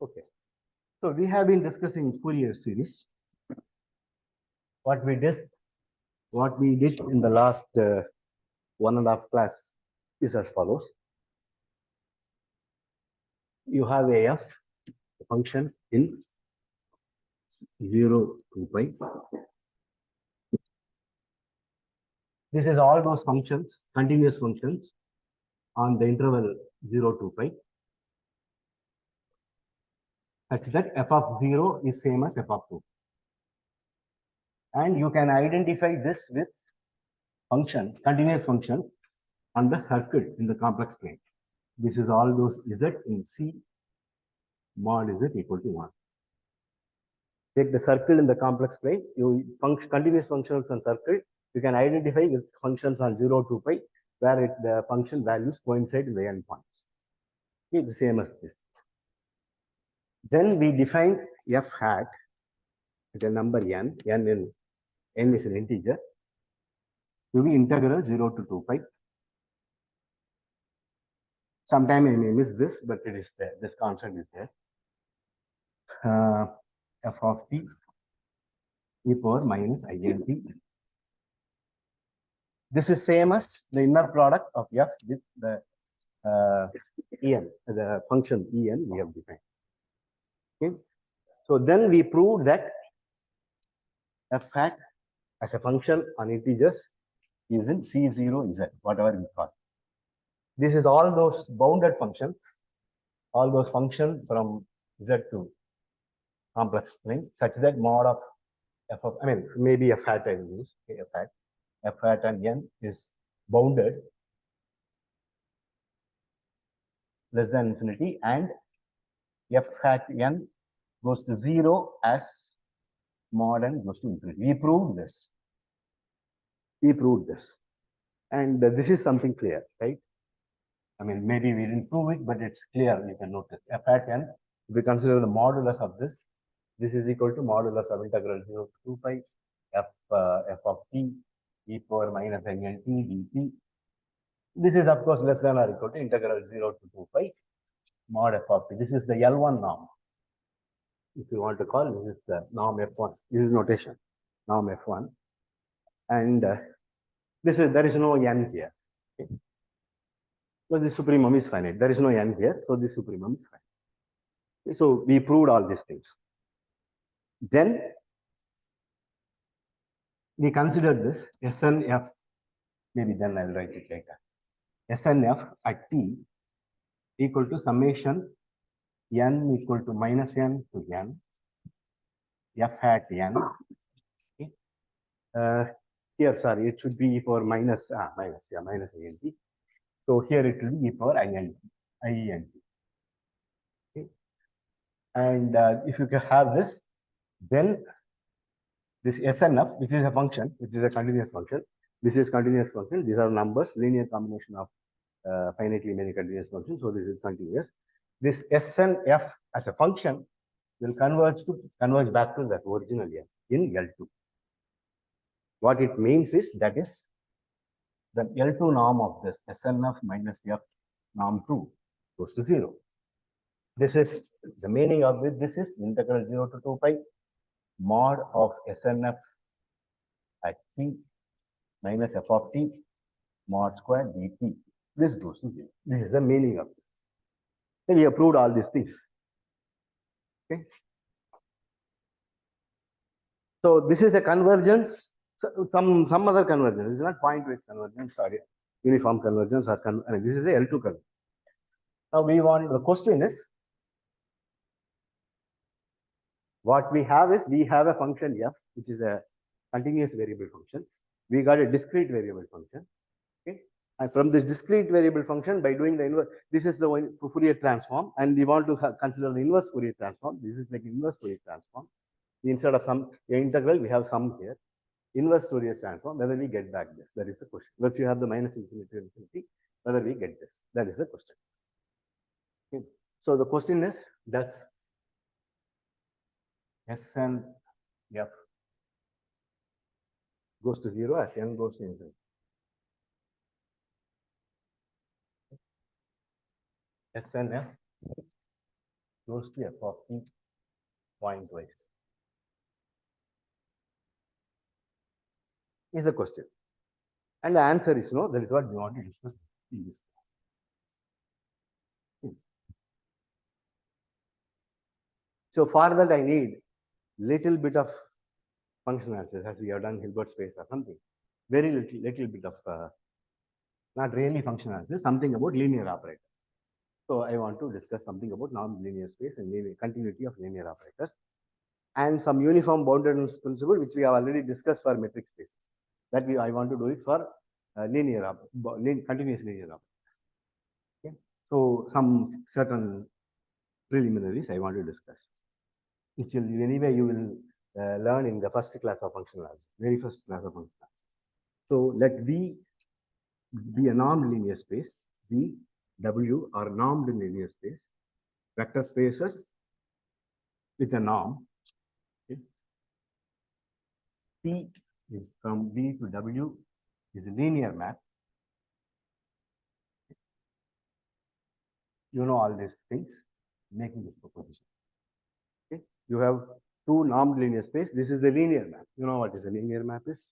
Okay. So we have been discussing Fourier series. What we did in the last 1.5 class is as follows. You have a f function in 0 to pi. This is all those functions, continuous functions on the interval 0 to pi. Such that f of 0 is same as f of 2. And you can identify this with function, continuous function on the circle in the complex plane. This is all those z in C mod z equal to 1. Take the circle in the complex plane, you continuous functions on circle, you can identify with functions on 0 to pi, where the function values coincide in the endpoints. Okay, the same as this. Then we define f hat at a number n is an integer, to be integral 0 to 2 pi. Sometime I may miss this, but it is there. This constant is there. F of t e power minus int. This is same as the inner product of f with the en, the function en we have defined. Okay. So then we proved that f hat as a function on integers is in C0z, whatever we call. This is all those bounded functions, all those functions from z to complex plane, such that mod of f of, I mean, maybe f hat I will use, okay, f hat and n is bounded less than infinity, and f hat n goes to 0 as mod n goes to infinity. We proved this. And this is something clear, right? I mean, maybe we didn't prove it, but it's clear. You can notice f hat n, if we consider the modulus of this is equal to modulus of integral 0 to 2 pi f of t e power minus nt dt. This is, of course, less than or equal to integral 0 to 2 pi mod f of t. This is the L1 norm. If you want to call, this is the norm F1. This is notation, norm F1. And there is no n here. Okay. So the supremum is finite. There is no n here, so the supremum is finite. Okay. So we proved all these things. Then we considered this SNF, maybe then I will write it later. SNF at t equal to summation n equal to minus n to n, f hat n. Okay. Here, sorry, it should be e power minus int. So here it will be e power int. Okay. And if you can have this, then this SNF, which is a function, which is a continuous function. This is continuous function. These are numbers, linear combination of finitely many continuous functions. So this is continuous. This SNF as a function will converge back to that original n in L2. What it means is that is the L2 norm of this SNF minus f norm 2 goes to 0. This is the meaning of it. This is integral 0 to 2 pi mod of SNF at t minus f of t mod square dt. This goes to 0. This is the meaning of it. Then we have proved all these things. Okay. So this is a convergence. Some other convergence. This is not point-wise convergence. Sorry, uniform convergence or I mean, this is a L2 convergence. Now we want, the question is, what we have is, we have a function f, which is a continuous variable function. We got a discrete variable function. Okay. And from this discrete variable function, by doing the inverse, this is the one Fourier transform, and we want to consider the inverse Fourier transform. This is like inverse Fourier transform. Instead of some integral, we have sum here. Inverse Fourier transform, whether we get back this, that is the question. If you have the minus infinity to infinity, whether we get this, that is the question. Okay. So the question is, does Sn f goes to 0 as n goes to infinity? Sn f close to f of t pointwise? Is the question. And the answer is no. That is what we want to discuss in this. So for that, I need little bit of function analysis, as we have done Hilbert space or something. Very little bit of, not really function analysis, something about linear operator. So I want to discuss something about non-linear space and linear continuity of linear operators, and some uniform boundedness principle, which we have already discussed for metric spaces. That I want to do it for continuous linear operators. Okay. So some certain preliminaries I want to discuss. Which will anyway you will learn in the first class of functional analysis, very first class of functional analysis. So let V be a normed linear space. V, W are normed linear space, vector spaces with a norm. Okay. P is from V to W is a linear map. You know all these things, making this proposition. Okay. You have two normed linear space. This is the linear map. You know what is a linear map is?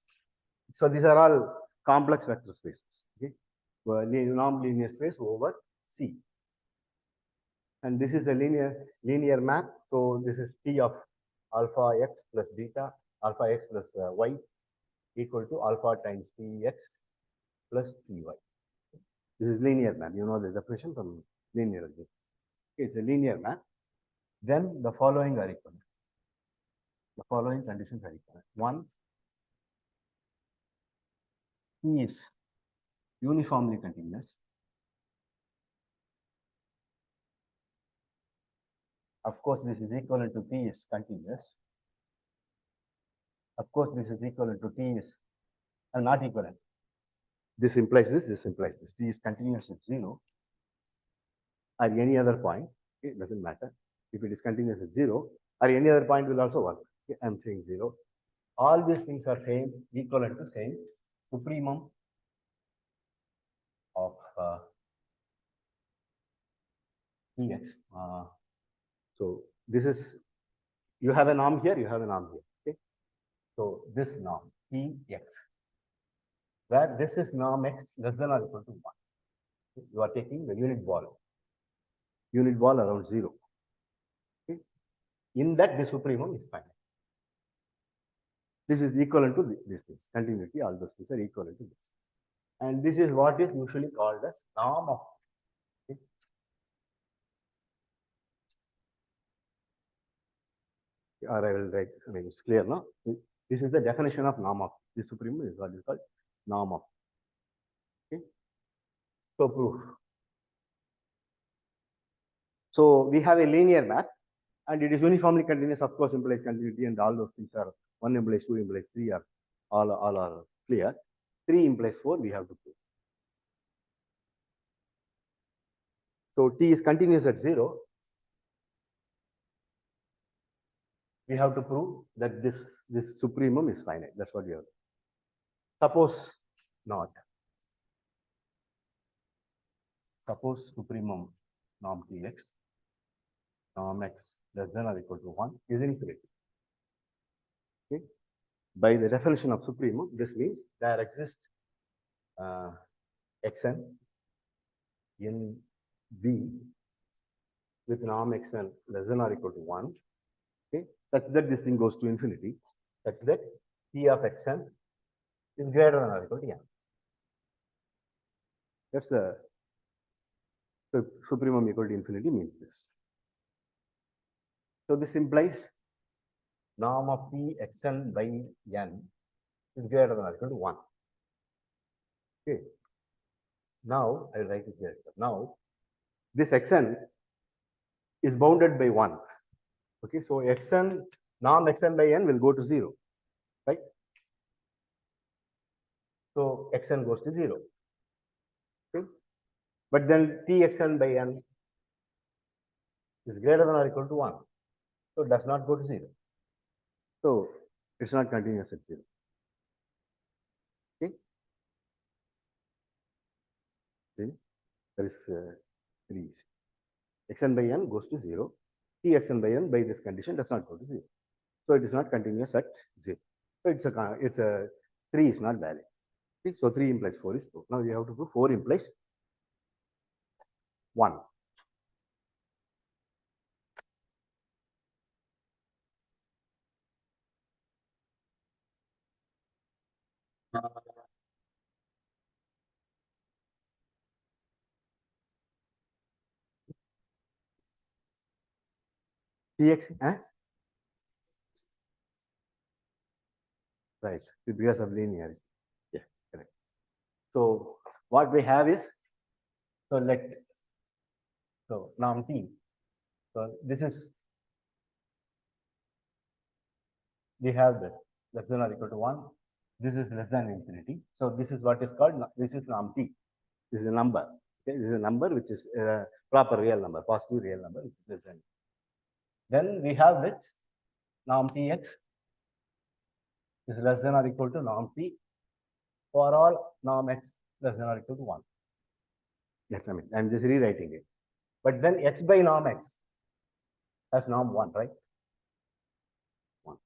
So these are all complex vector spaces. Okay. Normed linear space over C. And this is a linear map. So this is T of alpha x plus beta, alpha x plus y equal to alpha times Tx plus Ty. This is linear map. You know the definition from linear algebra. It's a linear map. Then the following are equivalent. The following conditions are equivalent. One, T is uniformly continuous. Of course, this is equivalent to T is continuous. Of course, this is equivalent to T is not equivalent. This implies this implies this. T is continuous at 0 or any other point. It doesn't matter. If it is continuous at 0 or any other point will also work. Okay, I'm saying 0. All these things are same, equivalent to same supremum of Tx. So this is, you have a norm here, you have a norm here. Okay. So this norm Tx, where this is norm x less than or equal to 1. You are taking the unit ball around 0. Okay. In that, the supremum is finite. This is equivalent to these things. Continuity, all those things are equivalent to this. And this is what is usually called as norm of. Okay. Or I will write, I mean, it's clear, no? This is the definition of norm of. This supremum is what is called norm of. Okay. So proof. So we have a linear map and it is uniformly continuous, of course, implies continuity, and all those things are 1 implies 2 implies 3 are all are clear. 3 implies 4, we have to prove. So T is continuous at 0. We have to prove that this supremum is finite. That's what we have. Suppose not. Suppose supremum norm Tx, norm x less than or equal to 1 is infinity. Okay. By the definition of supremum, this means there exists xn in V with norm xn less than or equal to 1, okay, such that this thing goes to infinity, such that T of xn is greater than or equal to n. That's the supremum equal to infinity means this. So this implies norm of T xn by n is greater than or equal to 1. Okay. Now I will write it here. Now this xn is bounded by 1. Okay, so xn, norm xn by n will go to 0, right? So xn goes to 0. Okay, but then Txn by n is greater than or equal to 1. So it does not go to 0. So it's not continuous at 0. Okay, see, there is 3. Xn by n goes to 0. Txn by n by this condition does not go to 0. So it is not continuous at 0. So it's a 3 is not valid. Okay? So 3 implies 4 is true. Now you have to prove 4 implies 1. Tx, right, because of linearity. Yeah, correct. So what we have is, so norm T. So this is, we have this less than or equal to 1. This is less than infinity. So this is what is called, this is norm T. This is a number. Okay, this is a number which is a proper real number, positive real number, which is less than. Then we have this norm Tx is less than or equal to norm T for all norm x less than or equal to 1. Yes, I mean, I'm just rewriting it. But then x by norm x has norm 1, right? 1.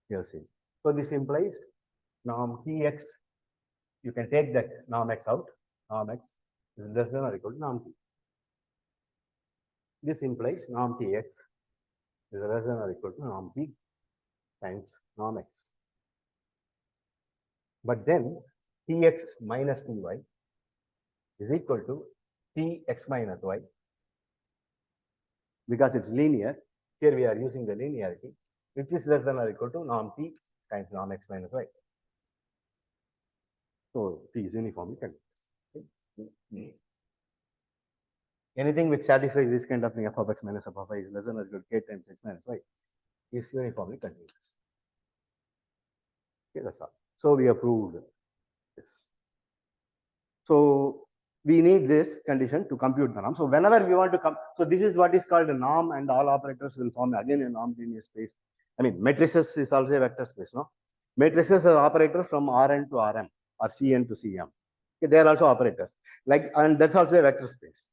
You have seen. So this implies norm Tx, you can take that norm x out. Norm x is less than or equal to norm T. This implies norm Tx is less than or equal to norm T times norm x. But then Tx minus Ty is equal to Tx minus y. Because it's linear, here we are using the linearity, which is less than or equal to norm T times norm x minus y. So T is uniformly continuous. Anything which satisfies this kind of thing, f of x minus f of y is less than or equal to k times x minus y, is uniformly continuous. Okay, that's all. So we have proved this. So we need this condition to compute the norm. So whenever we want to come, so this is what is called a norm, and all operators will form again a norm linear space. I mean, matrices is also a vector space, no? Matrices are operators from Rn to Rm or Cn to Cm. Okay, they are also operators. Like, and that's also a vector space.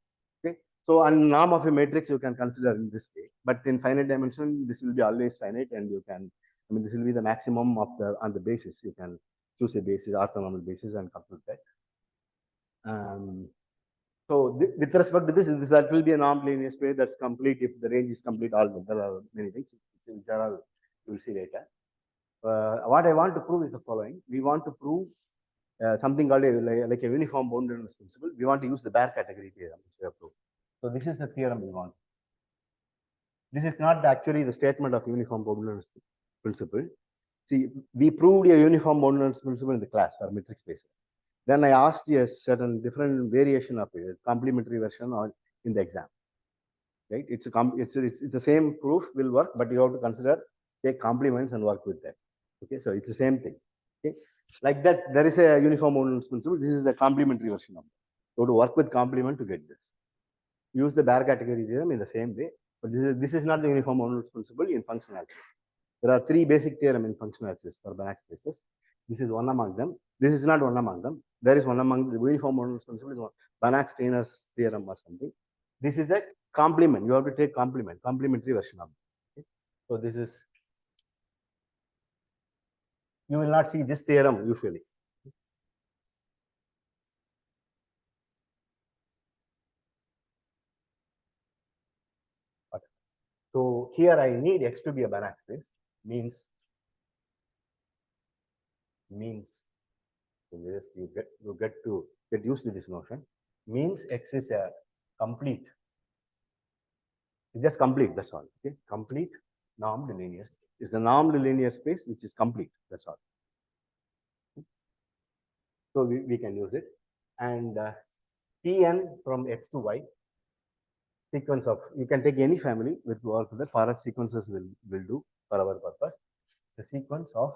Okay. So a norm of a matrix you can consider in this way, but in finite dimension, this will be always finite, and you can, I mean, this will be the maximum of the on the basis. You can choose a basis, orthonormal basis, and compute that. So with respect to this, that will be a non-linear space that's complete if the range is complete. All there are many things which are all you will see later. What I want to prove is the following: we want to prove something called like a uniform boundedness principle. We want to use the bare category theorem, which we have proved. So this is the theorem we want. This is not actually the statement of uniform boundedness principle. See, we proved a uniform boundedness principle in the class for metric spaces. Then I asked a certain different variation of it, complementary version or in the exam. Right? It's the same proof will work, but you have to consider take complements and work with that. Okay, so it's the same thing. Okay, like that there is a uniform boundedness principle. This is a complementary version of it. You have to work with complement to get this. Use the bare category theorem in the same way, but this is not the uniform boundedness principle in functional axis. There are 3 basic theorems in functional axis for Banach spaces. This is one among them. This is not one among them. There is one among the uniform boundedness principle is Banach-Steiner's theorem or something. This is a complement. You have to take complementary version of it. Okay? So this is, you will not see this theorem usually. Okay. So here I need X to be a Banach space, means so yes, you get used to this notion. Means X is a complete. It's just complete. That's all. Okay, complete normed linear space. It's a normed linear space which is complete. That's all. So we can use it, and Tn from X to Y sequence of, you can take any family with work that Fourier sequences will do for our purpose. The sequence of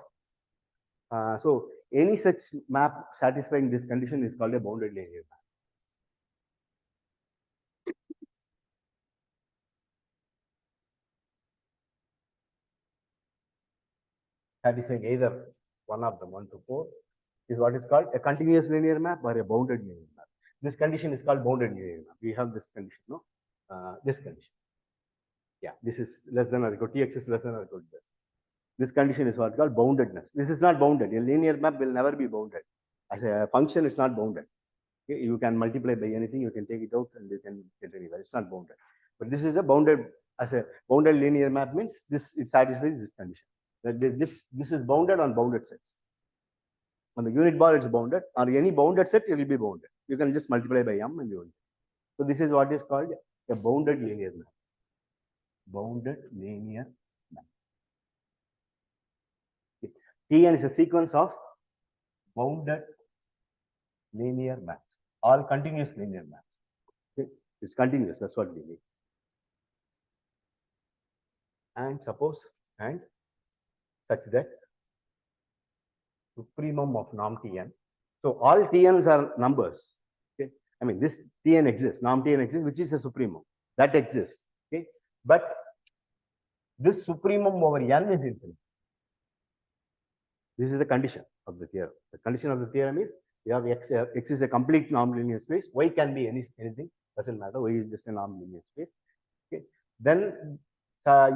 so any such map satisfying this condition is called a bounded linear map. Satisfying either one of them, 1 to 4, is what is called a continuous linear map or a bounded linear map. This condition is called bounded linear map. We have this condition, no? This condition. Yeah, this is less than or equal to tx is less than or equal to this. This condition is what called boundedness. This is not bounded. A linear map will never be bounded. As a function, it's not bounded. Okay? You can multiply by anything, you can take it out and you can get anywhere. It's not bounded. But this is a bounded, as a bounded linear map means this, it satisfies this condition. That this is bounded on bounded sets. On the unit bar, it's bounded. On any bounded set, it will be bounded. You can just multiply by m and you will. So this is what is called a bounded linear map. Bounded linear map. Tn is a sequence of bounded linear maps, all continuous linear maps. Okay? It's continuous, that's what we need. And suppose, and such that supremum of norm Tn. So all Tn's are numbers. Okay? I mean, this Tn exists, norm Tn exists, which is a supremum. That exists. Okay? But this supremum over n is infinite. This is the condition of the theorem. The condition of the theorem is you have x is a complete non-linear space. Y can be anything, doesn't matter. Y is just a non-linear space. Okay. Then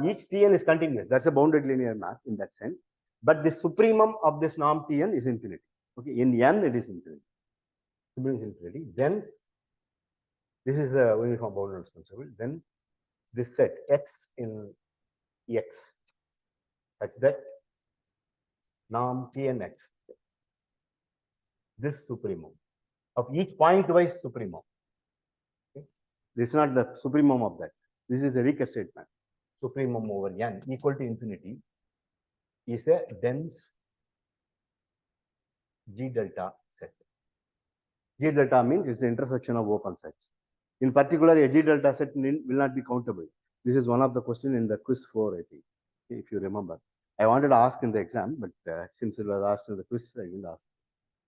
each Tn is continuous. That's a bounded linear map in that sense. But the supremum of this norm Tn is infinity. Okay. In n, it is infinity. Supremum is infinity. Then this is the uniform bounded responsible. Then this set x in x such that norm Tnx, this supremum of each point-wise supremum. Okay. This is not the supremum of that. This is a weaker statement. Supremum over n equal to infinity is a dense G delta set. G delta means it's the intersection of open sets. In particular, a G delta set will not be countable. This is one of the questions in the quiz 4, I think, if you remember. I wanted to ask in the exam, but since it was asked in the quiz, I didn't ask.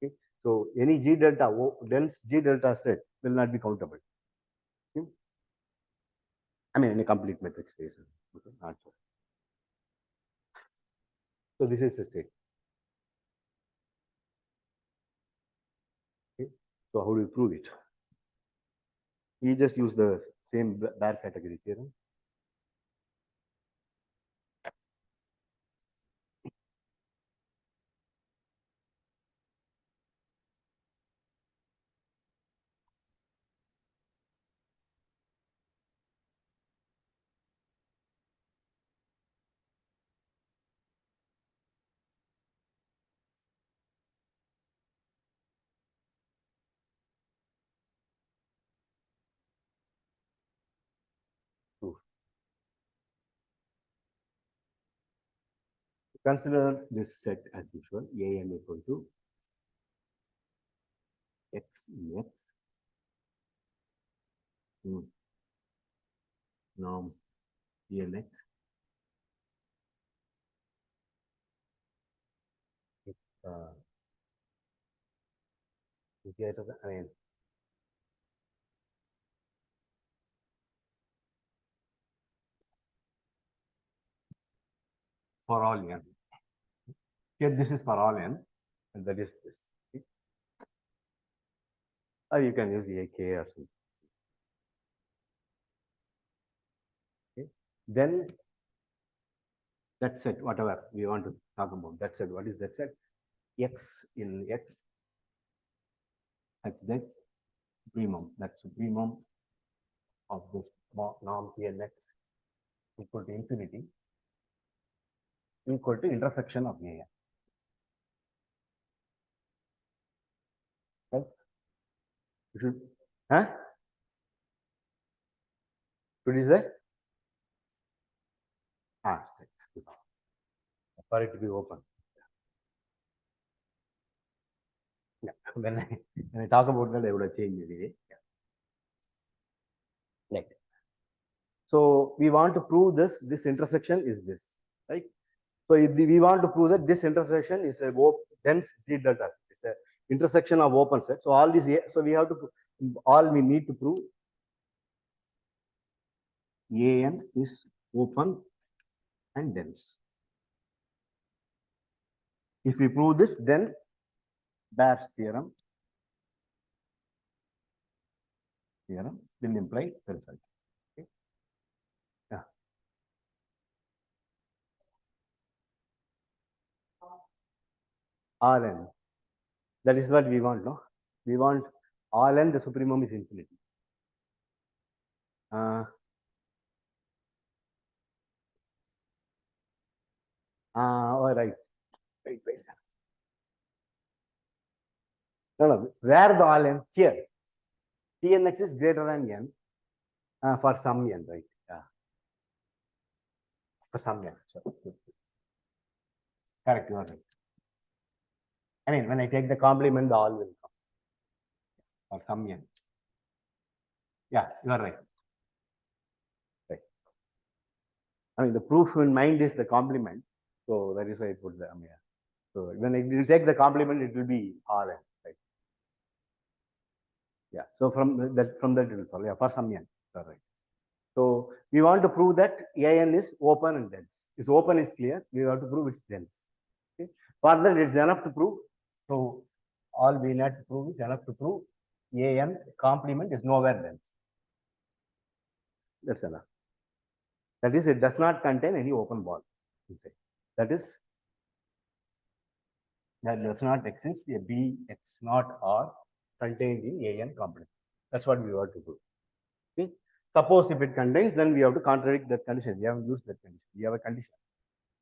Okay. So any G delta, dense G delta set will not be countable. Okay. I mean, in a complete metric space. Okay. Not so. So this is the state. Okay. So how do you prove it? We just use the same bare category theorem. Consider this set as usual, an equal to x in x, norm dnx, I mean, for all n. Here, this is for all n, and that is this. Okay. Or you can use AK or something. Okay. Then that set, whatever we want to talk about, that set, what is that set? X in x, that's that supremum, that's supremum of this norm Tnx equal to infinity, equal to intersection of an. Right? You should, huh? What is that? For it to be open. Yeah. When I talk about that, I would have changed anyway. Yeah. Right. So we want to prove this intersection is this, right? So if we want to prove that this intersection is a dense G delta, it's a intersection of open set. So all these, so we have to, all we need to prove an is open and dense. If we prove this, then Bayes theorem will imply the result. Okay. Yeah. Rn. That is what we want, no? We want Rn, the supremum is infinity. All right. Wait. No. Where the Rn? Here. Tnx is greater than n for some n, right? Yeah. For some n. So, correct, you are right. I mean, when I take the complement, the all will come. For some n. Yeah, you are right. Right. I mean, the proof in mind is the complement. So that is why I put the yeah. So when you take the complement, it will be Rn, right? Yeah. So from that it will solve. Yeah, for some n. Right. So we want to prove that An is open and dense. If open is clear, we have to prove it's dense. Okay. Further, it's enough to prove. So all we need to prove is enough to prove An complement is nowhere dense. That's enough. That is, it does not contain any open ball. That is, that does not exist a B X naught R contained in An complement. That's what we want to prove. Okay. Suppose if it contains, then we have to contradict that condition. We haven't used that condition. We have a condition,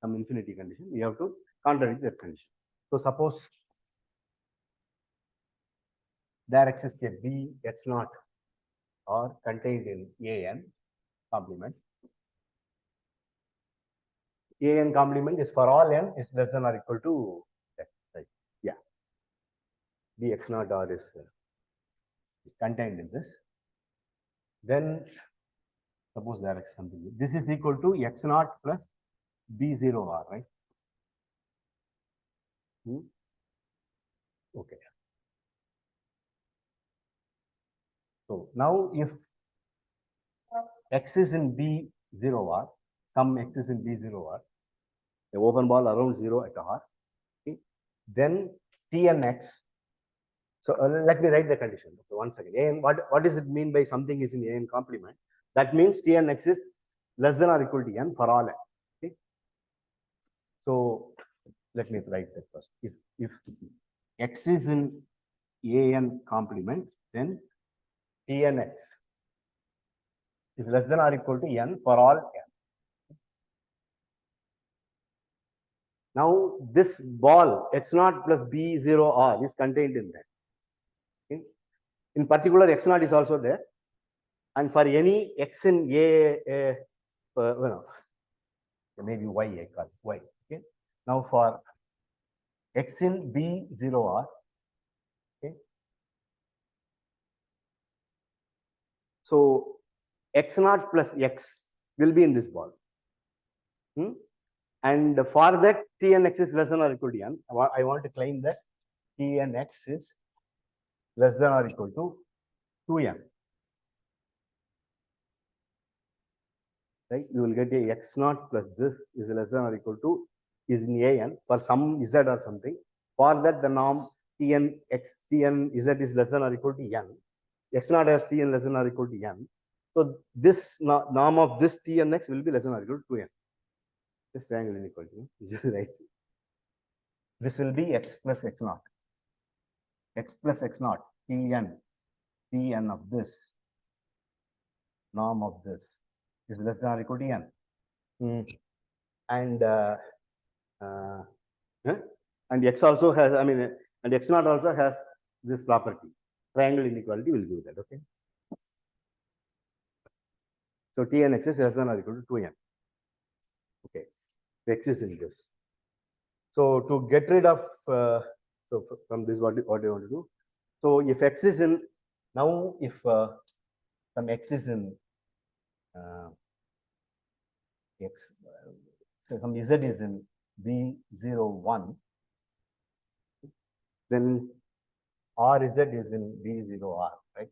some infinity condition. We have to contradict that condition. So suppose there exists a B X naught or contained in An complement. An complement is for all n is less than or equal to x, right? Yeah. B X naught R is contained in this. Then suppose there is something. This is equal to X naught plus B0 R, right? Okay. So now if X is in B0R, some X is in B0R, the open ball around 0 at R, okay, then Tnx. So let me write the condition. Okay, one second. An, what does it mean by something is in An complement? That means Tnx is less than or equal to n for all n. Okay. So let me write that first. If X is in An complement, then Tnx is less than or equal to n for all n. Now this ball X naught plus B0R is contained in that. Okay. In particular, X naught is also there. And for any X in maybe Y, I call it Y. Okay. Now for X in B0R, okay. So X naught plus X will be in this ball. And for that, Tnx is less than or equal to n. I want to claim that Tnx is less than or equal to 2n. Right? You will get a X naught plus this is less than or equal to is in An for some Z or something. For that, the norm Tn Z is less than or equal to n. X naught has Tn less than or equal to n. So this norm of this Tnx will be less than or equal to 2n. This triangle inequality. This is right. This will be X plus X naught. X plus X naught. Tn of this norm of this is less than or equal to n. And X also has, and X naught also has this property. Triangle inequality will give that, okay? So Tnx is less than or equal to 2n. Okay, X is in this. So to get rid of, so from this, what do you want to do? So if X is in, now if some X is in X, so some Z is in B01, then RZ is in B0R, right?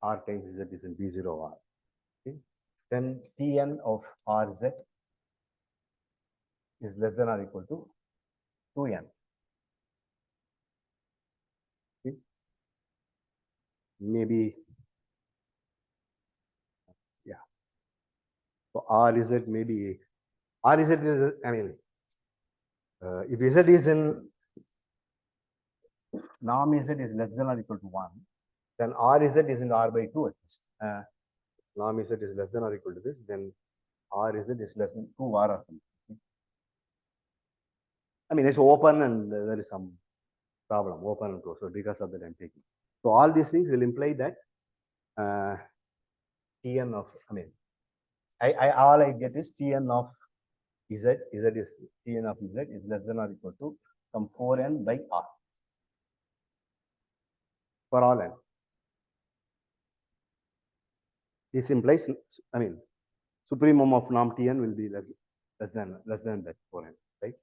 R times Z is in B0R. Okay. Then Tn of RZ is less than or equal to 2n. Okay. Maybe, yeah. So RZ maybe, RZ is, if z is in norm z is less than or equal to 1, then rz is in r by 2 at least. Norm z is less than or equal to this, then rz is less than 2r or something. I mean, it's open and there is some problem, open and close. So because of that, I'm taking. So all these things will imply that Tn of, I mean, all I get is Tn of z is Tn of z is less than or equal to some 4n by r for all n. This implies, I mean, supremum of norm Tn will be less than that 4n, right?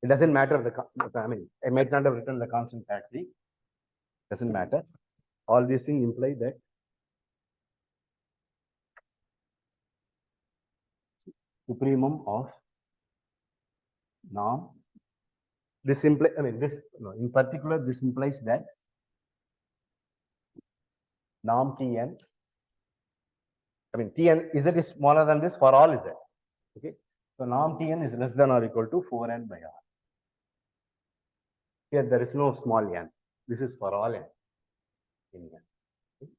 It doesn't matter I mean, I might not have written the constant factory. Doesn't matter. All these things imply that supremum of norm. This implies, I mean, this, no, in particular, this implies that norm Tn, I mean, Tn, z is smaller than this for all z. Okay. So norm Tn is less than or equal to 4n by r. Here there is no small n. This is for all n in n. Okay.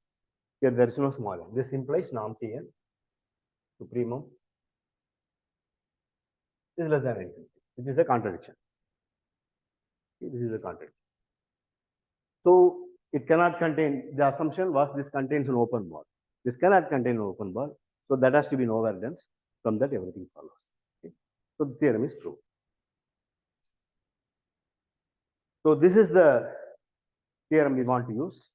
Here there is no small n. This implies norm Tn supremum is less than infinity, which is a contradiction. Okay. This is a contradiction. So it cannot contain, the assumption was this contains an open ball. This cannot contain an open ball. So that has to be no variance. From that, everything follows. Okay. So the theorem is proved. So this is the theorem we want to use.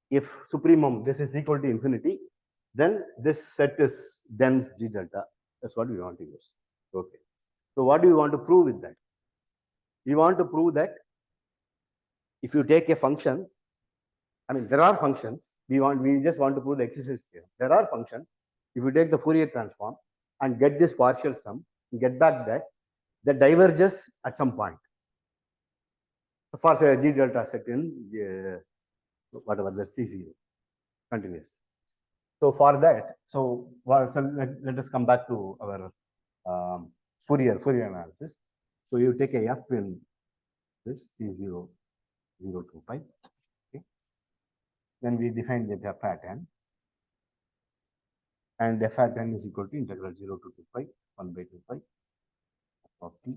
If supremum, this is equal to infinity, then this set is dense G delta. That's what we want to use. Okay. So what do we want to prove with that? We want to prove that if you take a function, I mean, there are functions. We just want to prove the existence theorem. There are functions. If you take the Fourier transform and get this partial sum, get back that diverges at some point. For say G delta set in whatever that's C0 continuous. So for that, so let us come back to our Fourier analysis. So you take a f in this C0 0 to pi. Okay. Then we define that f at n, and f at n is equal to integral 0 to 2 pi 1 by 2 pi of t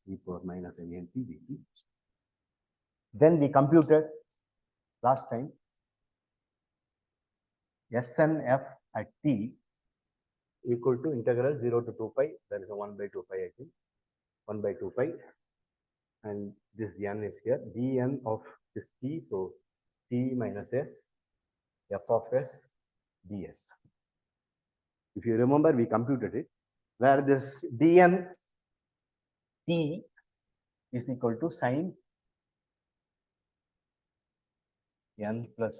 e power minus I n t dt. Then we computed last time SNF at t equal to integral 0 to 2 pi, that is a 1 by 2 pi, I think, 1 by 2 pi, and this n is here, dn of this t, so t minus s, f of s, ds. If you remember, we computed it, where this dn t is equal to sine n plus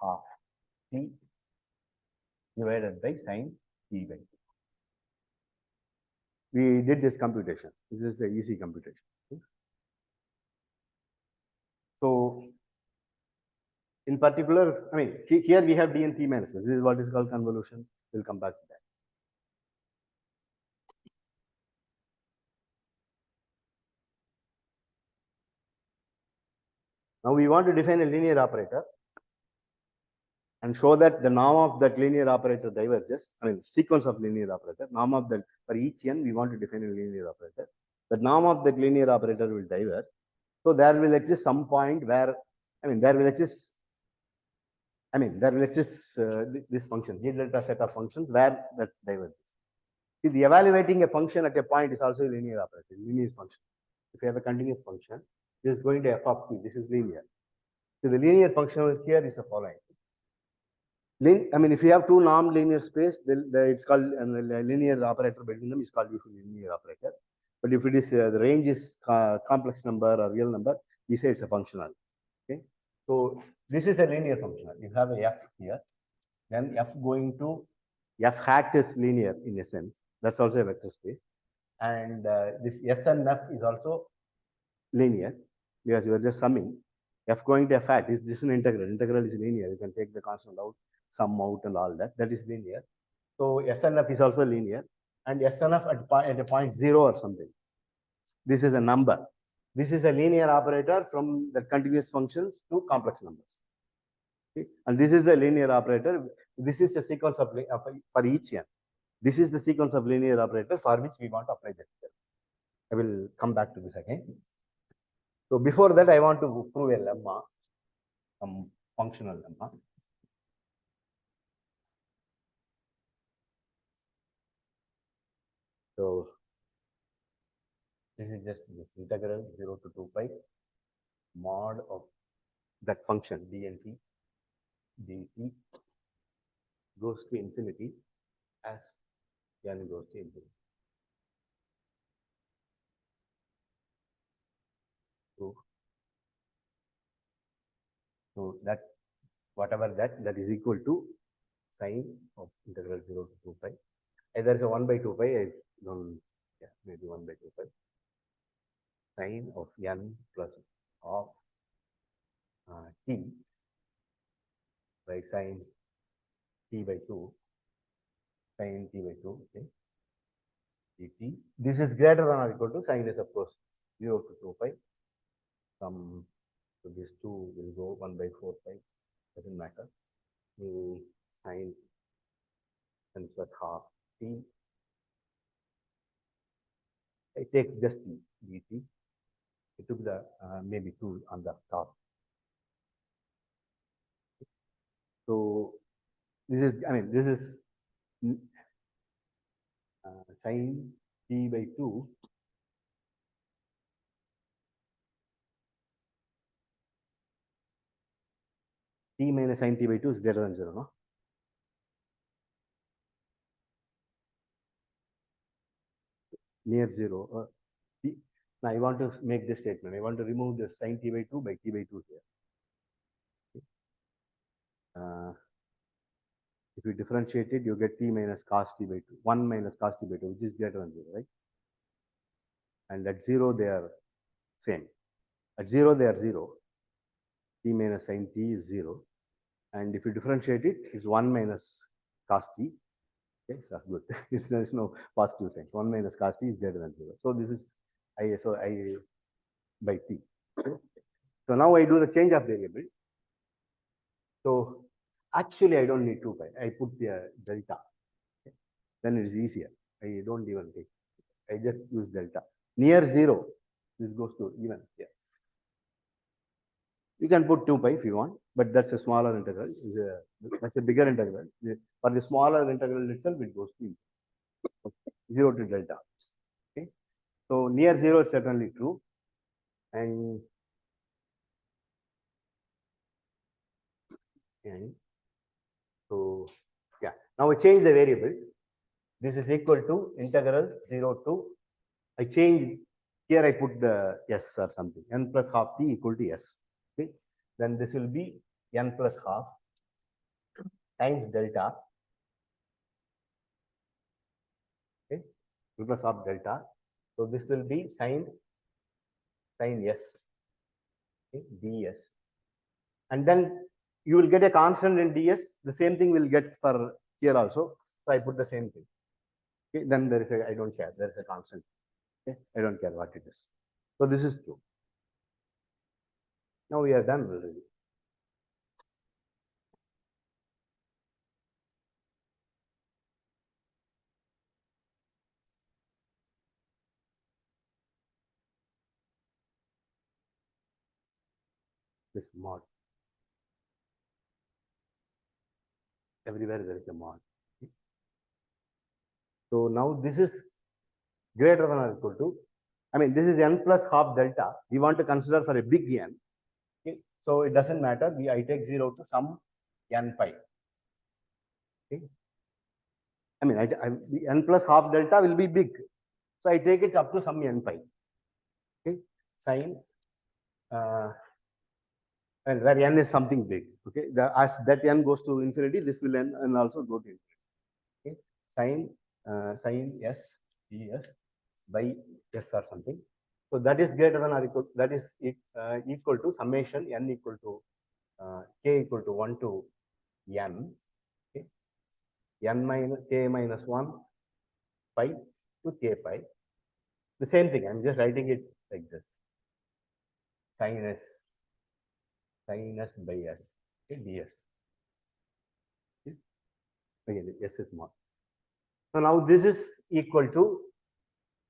half t divided by sine t by 2. We did this computation. This is an easy computation. Okay. So, in particular, I mean, here we have dn t minus. This is what is called convolution. We'll come back to that. Now we want to define a linear operator and show that the norm of that linear operator diverges. I mean, sequence of linear operator, norm of that, for each n, we want to define a linear operator. The norm of that linear operator will diverge. So there will exist some point where, I mean, there will exist this function, G delta set of functions where that diverges. See, the evaluating a function at a point is also a linear operator, linear function. If you have a continuous function, this is going to f of t, this is linear. So the linear function here is the following. I mean, if you have two non-linear space, then it's called a linear operator between them is called usually linear operator. But if it is the range is complex number or real number, we say it's a functional. Okay, so this is a linear functional. You have a f here, then f going to f hat is linear in a sense. That's also a vector space, and this s and f is also linear because you are just summing. F going to f hat is just an integral. Integral is linear. You can take the constant out. sum out and all that. That is linear. So SNF is also linear, and SNF at a point 0 or something. This is a number. This is a linear operator from the continuous functions to complex numbers. Okay? And this is a linear operator. This is the sequence of for each n. This is the sequence of linear operator for which we want to apply that. I will come back to this again. So before that, I want to prove a lemma, some functional lemma. So this is just this integral 0 to 2 pi mod of that function dnt dt goes to infinity as n goes to infinity. So that whatever that is equal to sine of integral 0 to 2 pi. Either is a 1 by 2 pi, I don't, yeah, maybe 1 by 2 pi. Sine of n plus of t by sine t by 2, sine t by 2, okay, dt. This is greater than or equal to sine is, of course, 0 to 2 pi. So these two will go 1 by 4 pi, doesn't matter. Sine n plus half t. I take just t, dt. I took the maybe 2 on the top. So this is, I mean, this is sine t by 2 t minus sine t by 2 is greater than 0, no? Near 0. Now I want to make this statement. I want to remove the sine t by 2 by t by 2 here. If you differentiate it, you get t minus cos t by 2, 1 minus cos t by 2, which is greater than 0, right? And at 0, they are same. At 0, they are 0. T minus sine t is 0. And if you differentiate it, it's 1 minus cos t. Okay, so good. There's no positive sign. 1 minus cos t is greater than 0. So this is I by t. Okay. So now I do the change of variable. So actually, I don't need 2 pi. I put the delta. Okay. Then it is easier. I don't even take. I just use delta. Near 0, this goes to even here. You can put 2 pi if you want, but that's a smaller integral. That's a bigger integral. For the smaller integral itself, it goes to 0 to delta. Okay. So near 0 is certainly true. And so, yeah. Now we change the variable. This is equal to integral 0 to, I change, here I put the s or something, n plus half t equal to s. Okay. Then this will be n plus half times delta. Okay. N plus half delta. So this will be sine s, okay, ds. And then you will get a constant in ds. The same thing will get for here also. So I put the same thing. Okay. Then there is a, I don't care, there is a constant. Okay. I don't care what it is. So this is true. Now we are done already. This mod. Everywhere there is a mod. So now this is greater than or equal to, I mean, this is n plus half delta. We want to consider for a big n. Okay. So it doesn't matter. I take 0 to some n pi. Okay. I mean, n plus half delta will be big. So I take it up to some n pi. Okay. Sine, and where n is something big. Okay. As that n goes to infinity, this will n and also go to infinity. Okay. Sine s ds by s or something. So that is greater than or equal, that is equal to summation n equal to k equal to 1 to n n minus k minus 1 pi to k pi. The same thing, I'm just writing it like this. Sin s by s, okay, ds. Okay. Again, s is small. So now this is equal to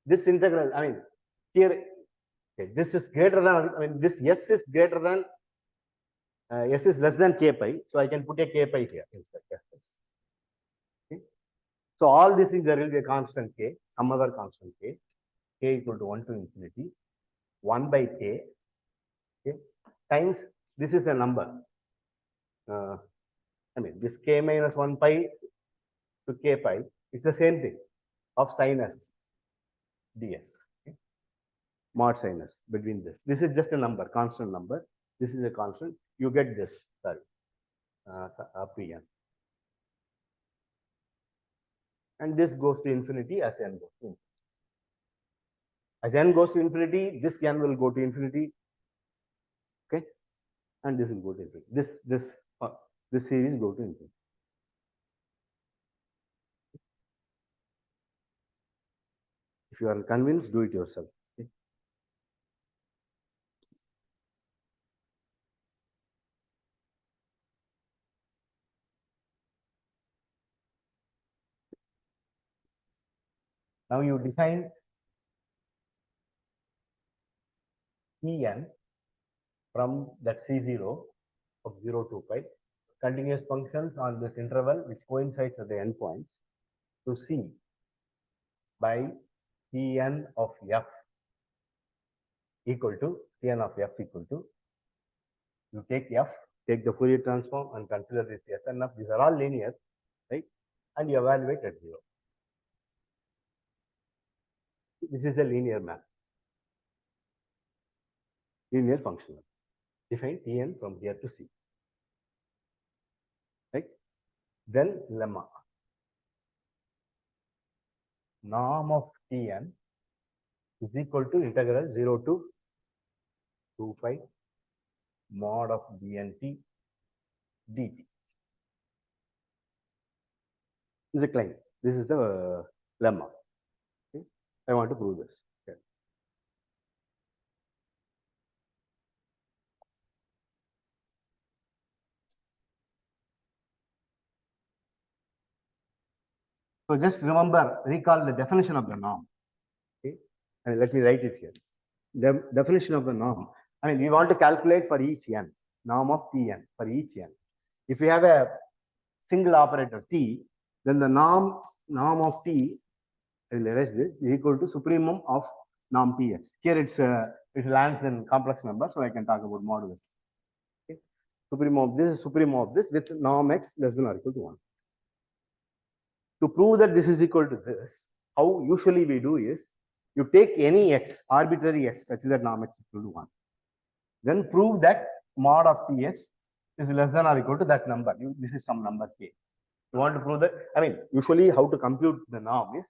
this integral. I mean, here, okay, this is greater than, I mean, this s is greater than, s is less than k pi. So I can put a k pi here instead. Okay. So all these things, there will be a constant k, some other constant k equal to 1 to infinity, 1 by k, okay, times, this is a number. I mean, this k minus 1 pi to k pi, it's the same thing of sin s ds. Okay. Mod sin s between this. This is just a number, constant number. This is a constant. You get this, sorry, up to n. And this goes to infinity as n goes to infinity. As n goes to infinity, this n will go to infinity. Okay. And this will go to infinity. This series go to infinity. If you are convinced, do it yourself. Okay. Now you define En from that C0 of 0 to pi, continuous functions on this interval which coincides at the endpoints, to C by Tn of f equal to, Tn of f equal to, you take f, take the Fourier transform and consider this Sn f. These are all linear, right? And you evaluate at 0. This is a linear map, linear functional. Define Tn from here to C. Right? Then lemma. Norm of Tn is equal to integral 0 to 2 pi mod of dnt dt. This is a claim. This is the lemma. Okay. I want to prove this. Okay. So just remember, recall the definition of the norm. Okay. And let me write it here. The definition of the norm. I mean, we want to calculate for each n, norm of Tn for each n. If we have a single operator T, then the norm of T, I will erase this, is equal to supremum of norm Tx. Here it lands in complex number, so I can talk about modulus. Okay. Supremum of this is supremum of this with norm x less than or equal to 1. To prove that this is equal to this, how usually we do is, you take any x, arbitrary x, such that norm x is equal to 1. Then prove that mod of Tx is less than or equal to that number. This is some number k. You want to prove that, I mean, usually how to compute the norm is,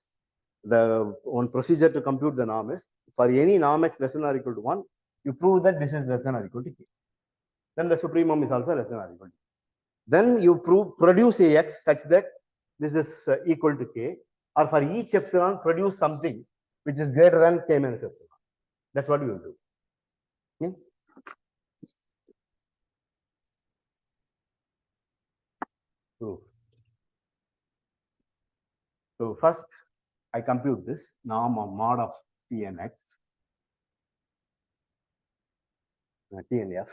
the one procedure to compute the norm is, for any norm x less than or equal to 1, you prove that this is less than or equal to k. Then the supremum is also less than or equal to k. Then you produce a x such that this is equal to k, or for each epsilon, produce something which is greater than k minus epsilon. That's what you will do. Okay? So first, I compute this norm of mod of Tnx, Tnf.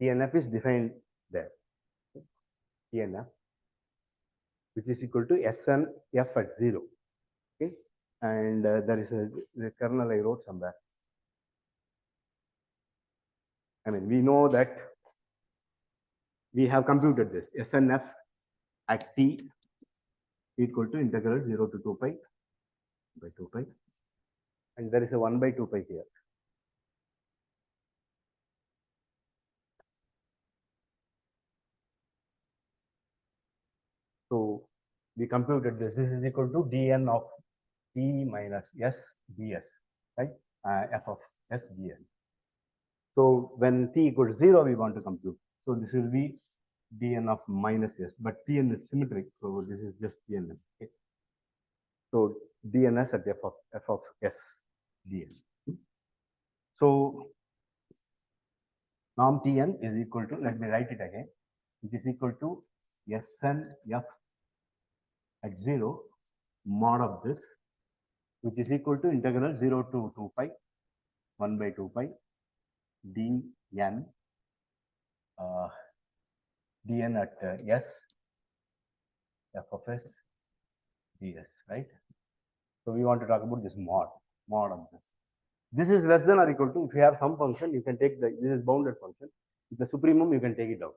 Tnf is defined there. Tnf, which is equal to Sn f at 0. Okay, and there is the kernel I wrote somewhere. I mean, we know that we have computed this Snf at t equal to integral 0 to 2 pi by 2 pi, and there is a 1 by 2 pi here. So we computed this. This is equal to dn of t minus s ds, right? F of s dn. So when t equals 0, we want to compute. So this will be dn of minus s, but Tn is symmetric, so this is just Tns. Okay. So dns at f of s dn. So norm Tn is equal to, let me write it again, it is equal to Sn f at 0 mod of this, which is equal to integral 0 to 2 pi 1 by 2 pi dn dn at s f of s ds, right? So we want to talk about this mod of this. This is less than or equal to, if you have some function, you can take this is bounded function. If the supremum, you can take it out.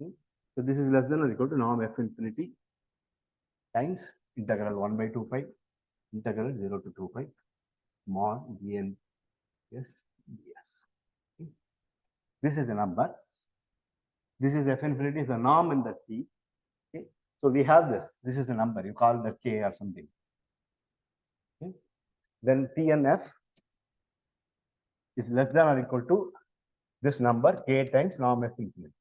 Okay. So this is less than or equal to norm f infinity times integral 1 by 2 pi integral 0 to 2 pi mod dn s ds. Okay. This is a number. This is f infinity is a norm in that C. Okay. So we have this. This is a number. You call the k or something. Okay. Then Tnf is less than or equal to this number k times norm f infinity.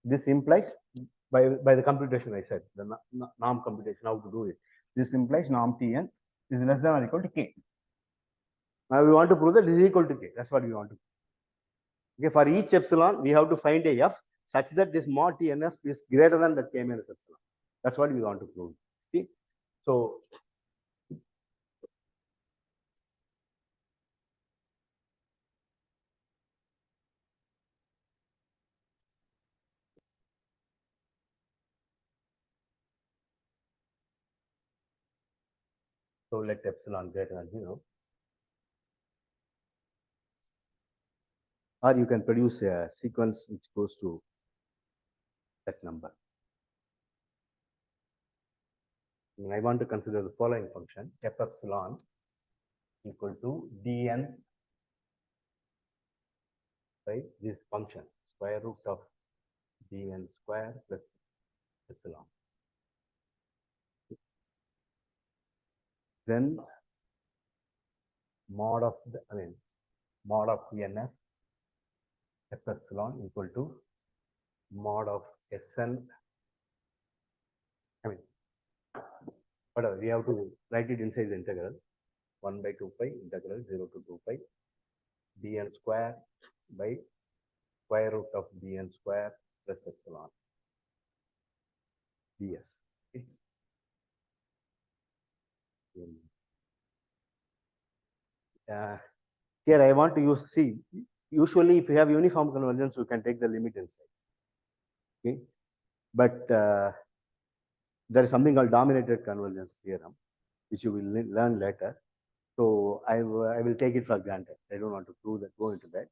This implies by the computation I said, the norm computation, how to do it. This implies norm Tn is less than or equal to k. Now we want to prove that this is equal to k. That's what we want to do. Okay, for each epsilon, we have to find a f such that this mod Tnf is greater than the k minus epsilon. That's what we want to prove. Okay. So let epsilon greater than 0. Or you can produce a sequence which goes to that number. And I want to consider the following function, f epsilon equal to dn by this function, square root of dn square plus epsilon. Then mod of mod of dnf f epsilon equal to mod of Sn, whatever, we have to write it inside the integral 1 by 2 pi integral 0 to 2 pi dn square by square root of dn square plus epsilon ds. Okay. Here I want to use, see, usually if you have uniform convergence, you can take the limit inside. Okay. But there is something called dominated convergence theorem, which you will learn later. So I will take it for granted. I don't want to prove that, go into that.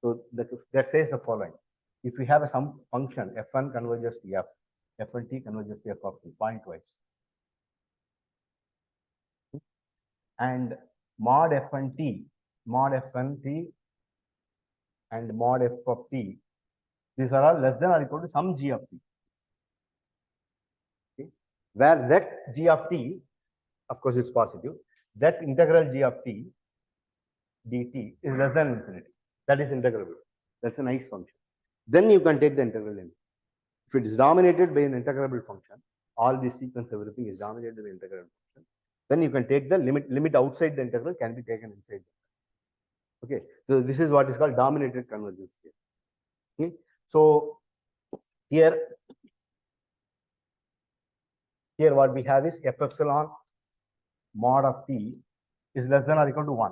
So that says the following. If we have some function, f1 converges to f, f1t converges to f of t, pointwise. And mod f1t, and mod f of t, these are all less than or equal to some g of t. Okay. Where that g of t, of course it's positive, that integral g of t dt is less than infinity. That is integrable. That's a nice function. Then you can take the integral limit. If it is dominated by an integrable function, all this sequence, everything is dominated by integrable function, then you can take the limit outside the integral can be taken inside. Okay, so this is what is called dominated convergence theorem. Okay, so here what we have is f epsilon mod of t is less than or equal to 1.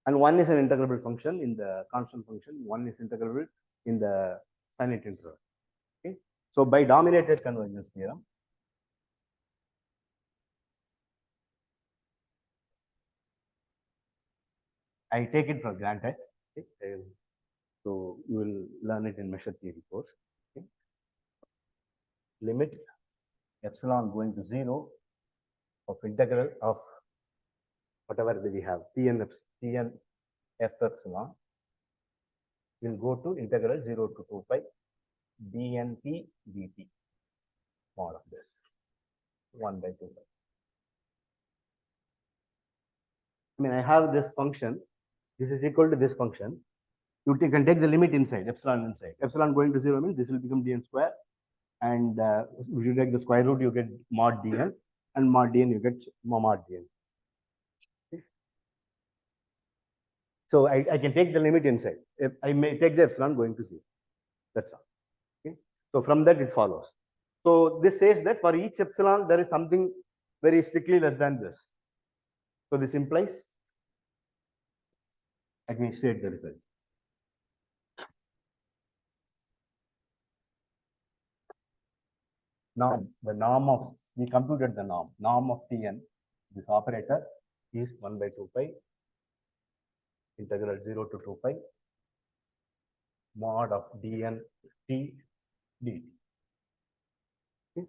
And 1 is an integrable function in the constant function, 1 is integrable in the finite interval. Okay, so by dominated convergence theorem, I take it for granted. Okay. So you will learn it in measure theory course. Okay. Limit epsilon going to 0 of integral of whatever we have, Tn f epsilon will go to integral 0 to 2 pi dnt dt mod of this 1 by 2 pi. I mean, I have this function. This is equal to this function. You can take the limit inside, epsilon inside. Epsilon going to 0 means this will become dn square. And if you take the square root, you get mod dn. And mod dn, you get mod dn. Okay. So I can take the limit inside. If I may take the epsilon going to 0. That's all. Okay. So from that, it follows. So this says that for each epsilon, there is something very strictly less than this. So this implies, let me state the result. Now, the norm of, we computed the norm of Tn, this operator is 1 by 2 pi, integral 0 to 2 pi, mod of dn t dt. Okay.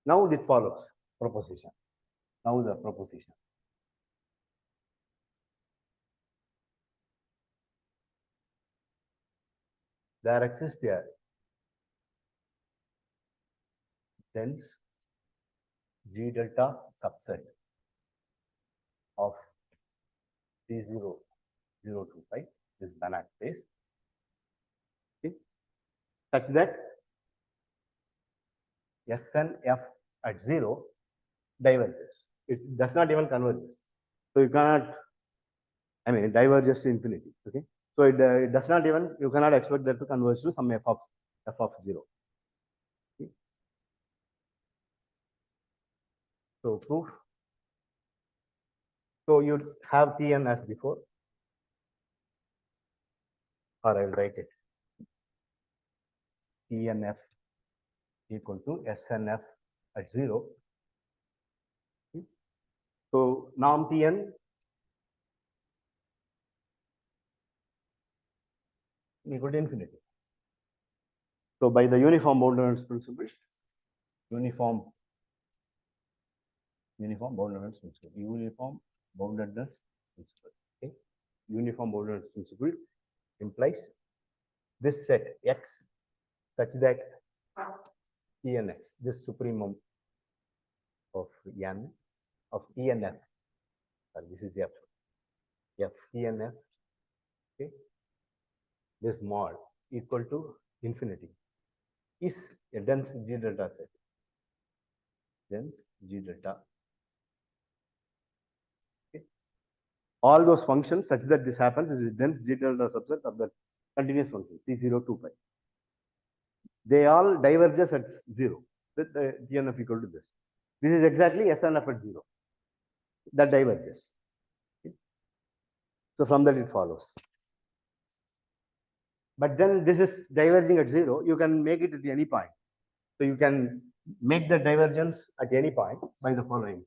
Now it follows proposition. Now the proposition. There exists a dense G delta subset of C0, 0 to pi, this Banach space, okay, such that SNF at 0 diverges. It does not even converges. So you cannot, I mean, it diverges to infinity. Okay. So it does not even, you cannot expect that to converge to some f of 0. Okay. So proof. So you have Tn as before, or I will write it. Tnf equal to SNF at 0. Okay. So norm Tn equal to infinity. So by the uniform boundedness principle, uniform boundedness principle, uniform boundedness principle. Okay. Uniform boundedness principle implies this set X such that Enx, this supremum of n of Enf, this is F Enf, okay, this mod equal to infinity is a dense G delta set. Dense G delta. Okay. All those functions such that this happens is a dense G delta subset of the continuous function C0 2 pi. They all diverges at 0. The Tnf equal to this. This is exactly SNF at 0. That diverges. Okay. So from that it follows. But then this is diverging at 0. You can make it at any point. So you can make the divergence at any point by the following.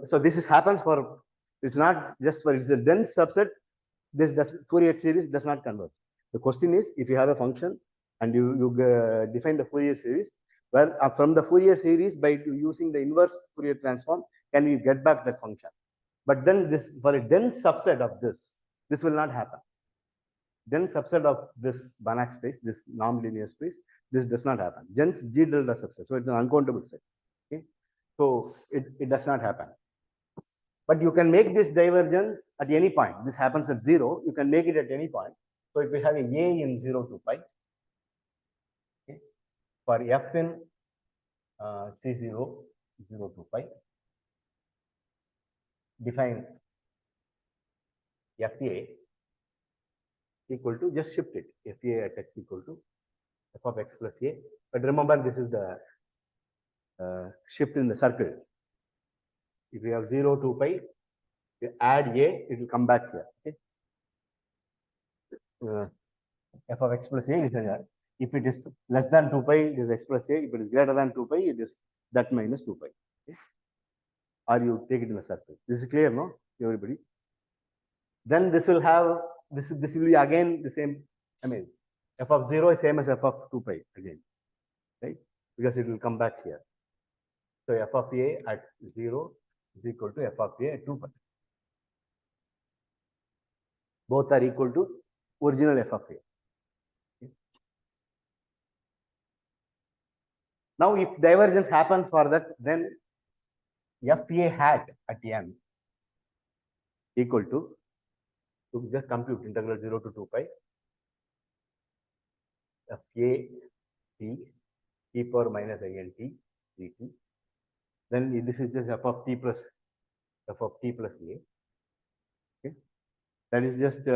So this is happens for, it's not just for, it's a dense subset. This Fourier series does not converge. The question is, if you have a function and you define the Fourier series, well, from the Fourier series by using the inverse Fourier transform, can we get back that function? But then this, for a dense subset of this will not happen. Dense subset of this Banach space, this non-linear space, this does not happen. Dense G delta subset, so it's an uncountable set. Okay, so it does not happen. But you can make this divergence at any point. This happens at 0. You can make it at any point. So if we have a in 0 to pi, okay, for f in C0, 0 to pi, define fa equal to, just shift it, fa at x equal to f of x plus a. But remember, this is the shift in the circle. If you have 0 to pi, you add a, it will come back here. Okay. F of x plus a is here. If it is less than 2 pi, it is x plus a. If it is greater than 2 pi, it is that minus 2 pi. Okay. Or you take it in the circle. This is clear, no? Everybody. Then this will have, this will be again the same. I mean, f of 0 is same as f of 2 pi again, right? Because it will come back here. So f of a at 0 is equal to f of a at 2 pi. Both are equal to original f of a. Okay. Now, if divergence happens for that, then FA hat at n equal to just compute integral 0 to 2 pi FA t e power minus int dt. Then this is just f of t plus a. Okay, that is just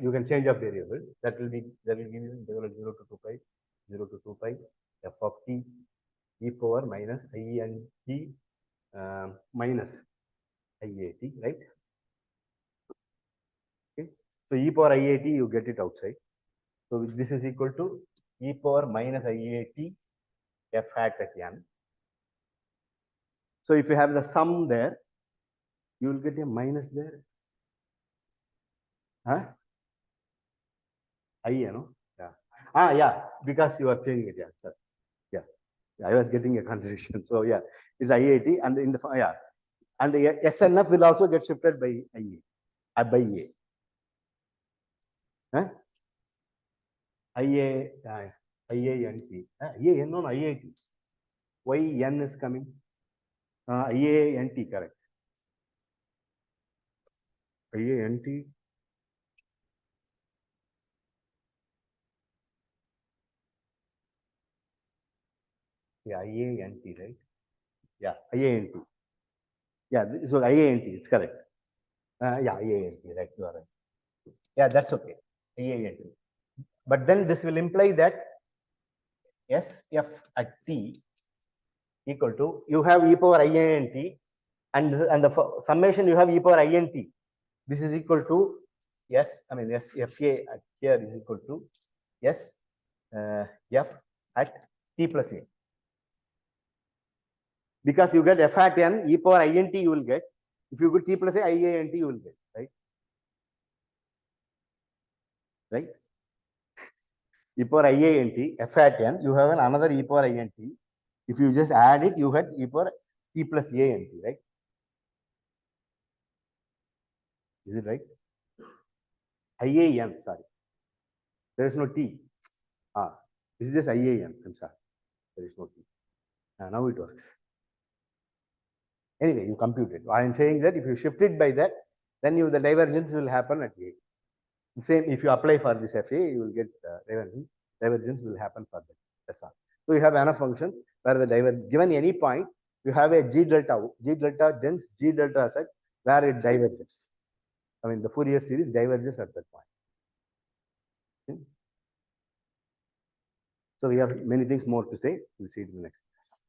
you can change a variable. That will give you integral 0 to 2 pi f of t e power minus int minus iat, right? Okay, so e power iat you get it outside. So this is equal to e power minus iat f hat at n. So if you have the sum there, you will get a minus there. Huh? I, no? Yeah. Yeah, because you are changing it. Yeah, sir. Yeah. I was getting a confusion. So yeah, it's IAT and in the and the SNF will also get shifted by IA, by A. Huh? IA, IANT. No, IAT. Why N is coming? IANT, correct. IANT. Yeah, IANT, right? Yeah, IANT. Yeah, so IANT, it's correct. Yeah, IANT, right? You are right. Yeah, that's okay. IANT. But then this will imply that SF at t equal to, you have e power int and the summation you have e power int. This is equal to SFA at here is equal to S F at t plus a. Because you get f at n, e power int you will get. If you get t plus a, iant you will get, right? Right? E power iant, f at n, you have another e power int. If you just add it, you get e power t plus ant, right? Is it right? IAN, sorry. There is no T. This is just IAN, I'm sorry. There is no T. Now it works. Anyway, you compute it. I am saying that if you shift it by that, then the divergence will happen at A. Same, if you apply for this FA, you will get divergence. Divergence will happen for that. That's all. So you have enough function where the divergence, given any point, you have a G delta, dense G delta set where it diverges. I mean, the Fourier series diverges at that point. Okay. So we have many things more to say. We'll see it in the next class.